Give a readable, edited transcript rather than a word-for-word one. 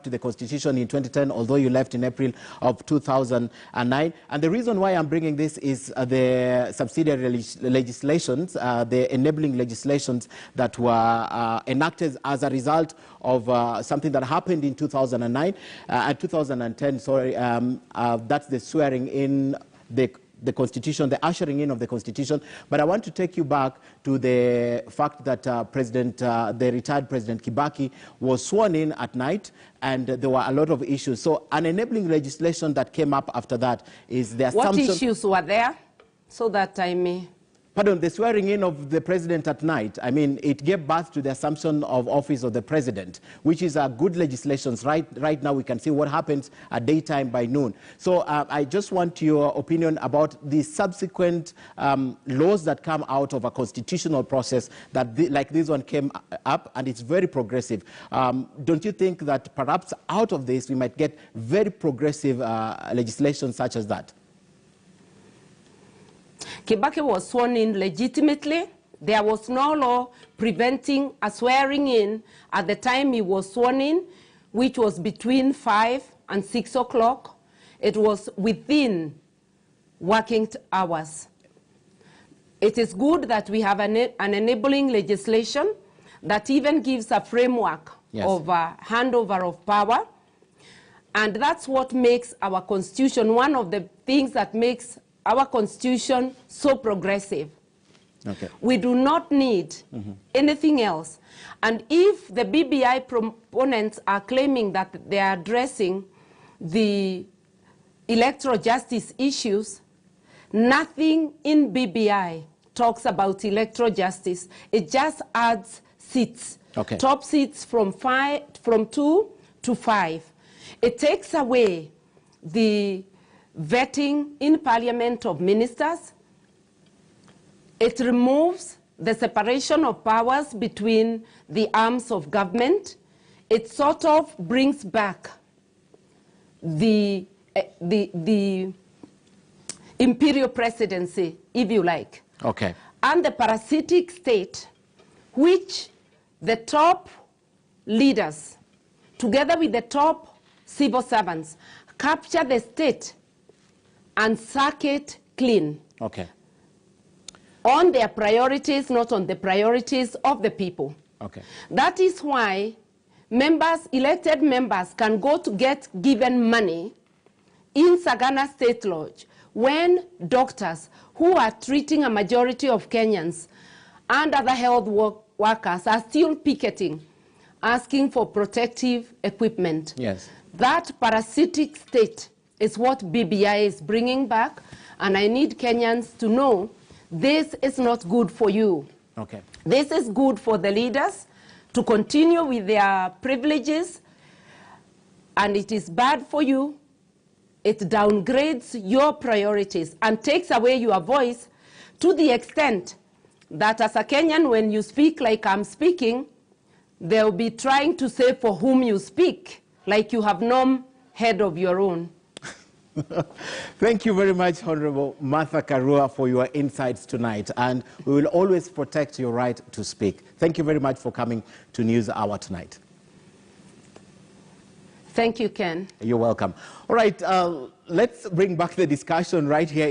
to the Constitution in 2010, although you left in April of 2009. And the reason why I'm bringing this is the subsidiary legislations, the enabling legislations that were enacted as a result of something that happened in 2009, 2010, sorry, that's the swearing in the Constitution, the ushering in of the Constitution. But I want to take you back to the fact that the retired President Kibaki was sworn in at night, and there were a lot of issues. So an enabling legislation that came up after that is the assumption... What issues were there, so that I may... Pardon, the swearing in of the president at night, I mean, it gave birth to the assumption of office of the president, which is a good legislation. Right now we can see what happens at daytime by noon. So I just want your opinion about the subsequent laws that come out of a constitutional process that like this one came up, and it's very progressive. Don't you think that perhaps out of this we might get very progressive legislation such as that? Kibaki was sworn in legitimately. There was no law preventing a swearing in at the time he was sworn in, which was between 5 and 6 o'clock. It was within working hours. It is good that we have an enabling legislation that even gives a framework of handover of power. And that's what makes our Constitution, one of the things that makes our Constitution so progressive. Okay. We do not need anything else. And if the BBI proponents are claiming that they are addressing the electoral justice issues, nothing in BBI talks about electoral justice. It just adds seats, top seats from 2 to 5. It takes away the vetting in Parliament of ministers. It removes the separation of powers between the arms of government. It sort of brings back the imperial presidency, if you like. Okay. And the parasitic state, which the top leaders, together with the top civil servants, capture the state and suck it clean. Okay. On their priorities, not on the priorities of the people. Okay. That is why members, elected members, can go to get given money in Sagana State Lodge when doctors who are treating a majority of Kenyans and other health workers are still picketing, asking for protective equipment. Yes. That parasitic state is what BBI is bringing back, and I need Kenyans to know this is not good for you. Okay. This is good for the leaders to continue with their privileges, and it is bad for you. It downgrades your priorities and takes away your voice to the extent that as a Kenyan, when you speak like I'm speaking, they'll be trying to say for whom you speak, like you have no head of your own. Thank you very much, Honorable Martha Karua, for your insights tonight, and we will always protect your right to speak. Thank you very much for coming to News Hour tonight. Thank you, Ken. You're welcome. All right, let's bring back the discussion right here.